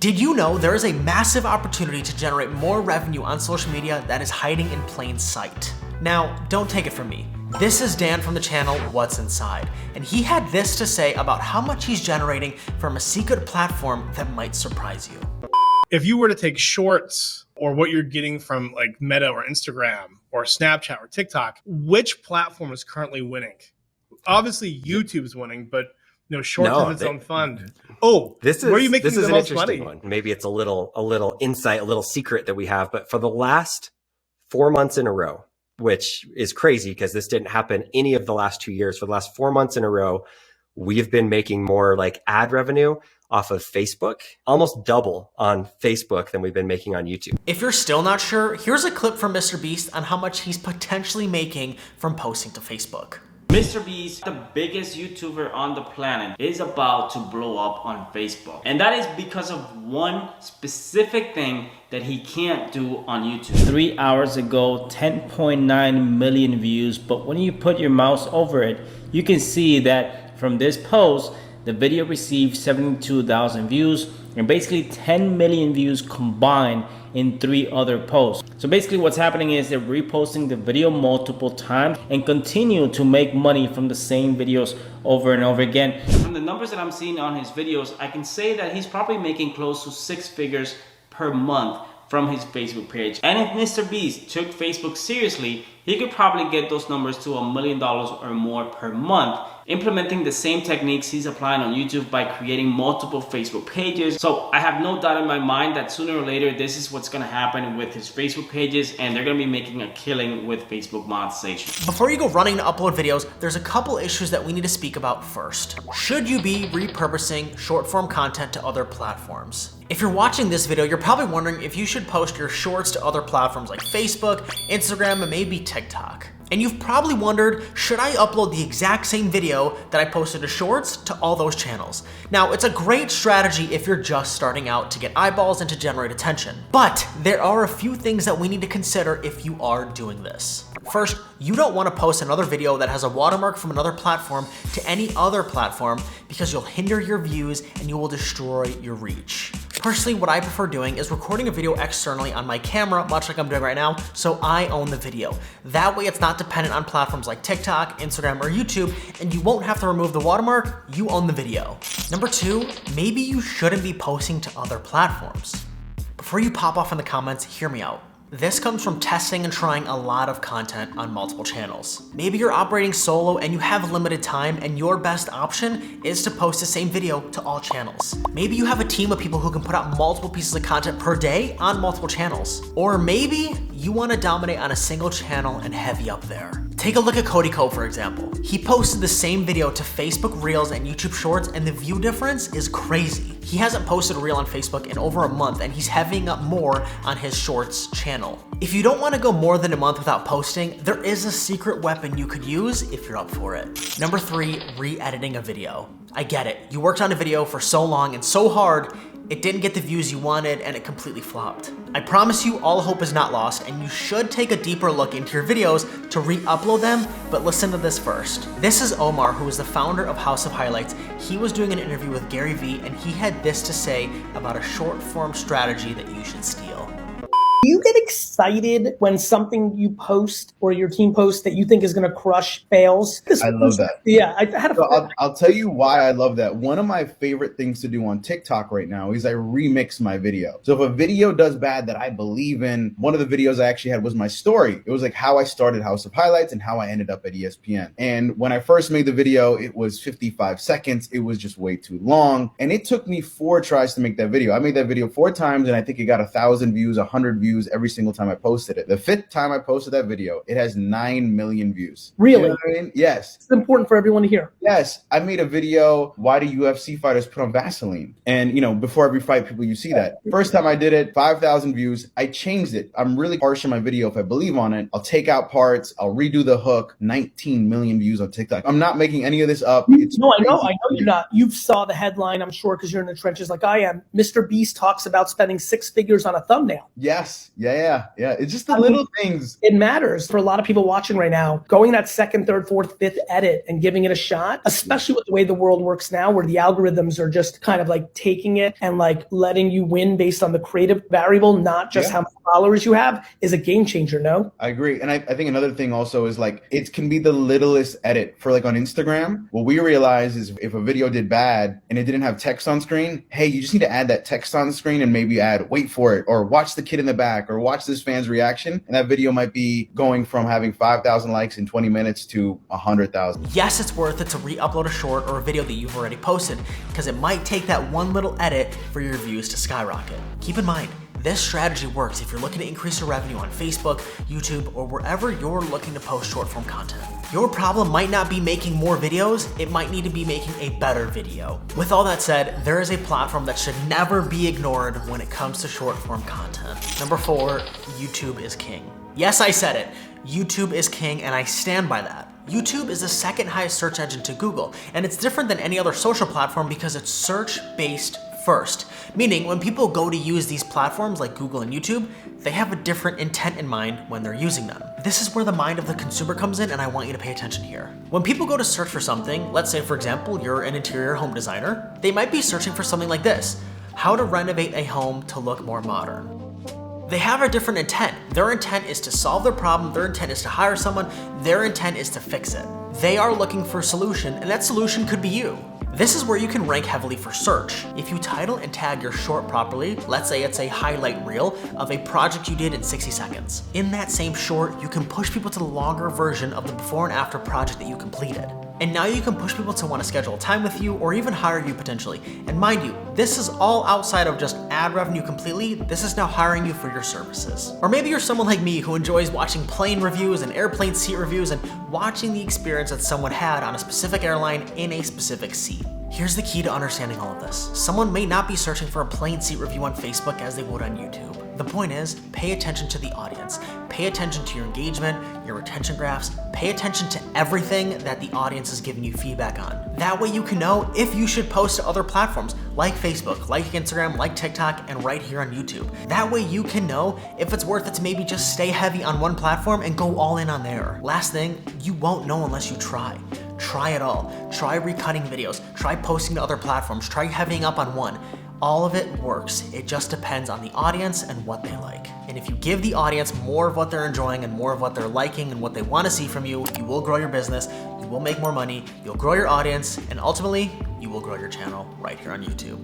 Did you know there is a massive opportunity to generate more revenue on social media that is hiding in plain sight? Now, don't take it from me. This is Dan from the channel What's Inside, and he had this to say about how much he's generating from a secret platform that might surprise you. If you were to take shorts or what you're getting from like Meta or Instagram or Snapchat or TikTok, which platform is currently winning? Obviously YouTube's winning, but shorts has its own fund. Oh, where are you making the most money? One. Maybe it's a little insight, a little secret that we have, but for the last 4 months in a row, which is crazy because this didn't happen any of the last 2 years. For the last 4 months in a row, we've been making more like ad revenue off of Facebook, almost double on Facebook than we've been making on YouTube. If you're still not sure, here's a clip from MrBeast on how much he's potentially making from posting to Facebook. MrBeast, the biggest YouTuber on the planet, is about to blow up on Facebook. And that is because of one specific thing that he can't do on YouTube. 3 hours ago, 10.9 million views, but when you put your mouse over it, you can see that from this post, the video received 72,000 views and basically 10 million views combined in 3 other posts. So basically what's happening is they're reposting the video multiple times and continue to make money from the same videos over and over again. From the numbers that I'm seeing on his videos, I can say that he's probably making close to 6 figures per month from his Facebook page. And if MrBeast took Facebook seriously, he could probably get those numbers to $1 million or more per month, implementing the same techniques he's applying on YouTube by creating multiple Facebook pages. So I have no doubt in my mind that sooner or later, this is what's gonna happen with his Facebook pages, and they're gonna be making a killing with Facebook monetization. Before you go running to upload videos, there's a couple issues that we need to speak about first. Should you be repurposing short form content to other platforms? If you're watching this video, you're probably wondering if you should post your shorts to other platforms like Facebook, Instagram, and maybe TikTok. And you've probably wondered, should I upload the exact same video that I posted to shorts to all those channels? Now, it's a great strategy if you're just starting out to get eyeballs and to generate attention. But there are a few things that we need to consider if you are doing this. First, you don't want to post another video that has a watermark from another platform to any other platform because you'll hinder your views and you will destroy your reach. Personally, what I prefer doing is recording a video externally on my camera, much like I'm doing right now, so I own the video. That way it's not dependent on platforms like TikTok, Instagram, or YouTube, and you won't have to remove the watermark, you own the video. Number 2, maybe you shouldn't be posting to other platforms. Before you pop off in the comments, hear me out. This comes from testing and trying a lot of content on multiple channels. Maybe you're operating solo and you have limited time and your best option is to post the same video to all channels. Maybe you have a team of people who can put out multiple pieces of content per day on multiple channels. Or maybe you want to dominate on a single channel and heavy up there. Take a look at Cody Ko, for example. He posted the same video to Facebook Reels and YouTube Shorts, and the view difference is crazy. He hasn't posted a reel on Facebook in over a month, and he's heavying up more on his Shorts channel. If you don't want to go more than a month without posting, there is a secret weapon you could use if you're up for it. Number 3, re-editing a video. I get it. You worked on a video for so long and so hard, it didn't get the views you wanted and it completely flopped. I promise you all hope is not lost and you should take a deeper look into your videos to re-upload them, but listen to this first. This is Omar, who is the founder of House of Highlights. He was doing an interview with Gary Vee and he had this to say about a short form strategy that you should steal. Do you get excited when something you post or your team posts that you think is going to crush fails? I love that. Yeah, I had a I'll tell you why I love that. One of my favorite things to do on TikTok right now is I remix my video. So if a video does bad that I believe in, one of the videos I actually had was my story. It was like how I started House of Highlights and how I ended up at ESPN. And when I first made the video, it was 55 seconds. It was just way too long. And it took me 4 tries to make that video. I made that video 4 times and I think it got 1,000 views, 100 views every single time I posted it. The 5th time I posted that video, it has 9 million views. Really? You know what I mean? Yes. It's important for everyone to hear. Yes. I made a video, why do UFC fighters put on Vaseline? And, before every fight, people, you see that. First time I did it, 5,000 views. I changed it. I'm really harsh in my video. If I believe on it, I'll take out parts. I'll redo the hook. 19 million views on TikTok. I'm not making any of this up. No, I know you're not. You saw the headline, I'm sure, because you're in the trenches like I am. MrBeast talks about spending 6 figures on a thumbnail. Yes. Yes. Yeah. It's just the little things. It matters for a lot of people watching right now. Going that second, third, fourth, fifth edit and giving it a shot, especially with the way the world works now, where the algorithms are just kind of like taking it and like letting you win based on the creative variable, not just how many followers you have, is a game changer. No, I agree. And I think another thing also is like, it can be the littlest edit for like on Instagram. What we realize is if a video did bad and it didn't have text on screen, hey, you just need to add that text on screen and maybe add wait for it, or watch the kid in the back, or watch this fan's reaction. And that video might be going from having 5,000 likes in 20 minutes to 100,000. Yes, it's worth it to re-upload a short or a video that you've already posted, because it might take that one little edit for your views to skyrocket. Keep in mind, this strategy works if you're looking to increase your revenue on Facebook, YouTube, or wherever you're looking to post short form content. Your problem might not be making more videos, it might need to be making a better video. With all that said, there is a platform that should never be ignored when it comes to short form content. Number 4, YouTube is king. Yes, I said it. YouTube is king, and I stand by that. YouTube is the second highest search engine to Google, and it's different than any other social platform because it's search-based first. Meaning, when people go to use these platforms like Google and YouTube, they have a different intent in mind when they're using them. This is where the mind of the consumer comes in, and I want you to pay attention here. When people go to search for something, let's say for example, you're an interior home designer, they might be searching for something like this: how to renovate a home to look more modern. They have a different intent. Their intent is to solve their problem, their intent is to hire someone, their intent is to fix it. They are looking for a solution, and that solution could be you. This is where you can rank heavily for search. If you title and tag your short properly, let's say it's a highlight reel of a project you did in 60 seconds. In that same short, you can push people to the longer version of the before and after project that you completed. And now you can push people to want to schedule time with you or even hire you potentially. And mind you, this is all outside of just ad revenue completely. This is now hiring you for your services. Or maybe you're someone like me who enjoys watching plane reviews and airplane seat reviews and watching the experience that someone had on a specific airline in a specific seat. Here's the key to understanding all of this. Someone may not be searching for a plane seat review on Facebook as they would on YouTube. The point is, pay attention to the audience. Pay attention to your engagement, your retention graphs. Pay attention to everything that the audience is giving you feedback on. That way you can know if you should post to other platforms like Facebook, like Instagram, like TikTok, and right here on YouTube. That way you can know if it's worth it to maybe just stay heavy on one platform and go all in on there. Last thing, you won't know unless you try. Try it all. Try recutting videos. Try posting to other platforms. Try heavying up on one. All of it works. It just depends on the audience and what they like. And if you give the audience more of what they're enjoying and more of what they're liking and what they want to see from you, you will grow your business, you will make more money, you'll grow your audience, and ultimately, you will grow your channel right here on YouTube.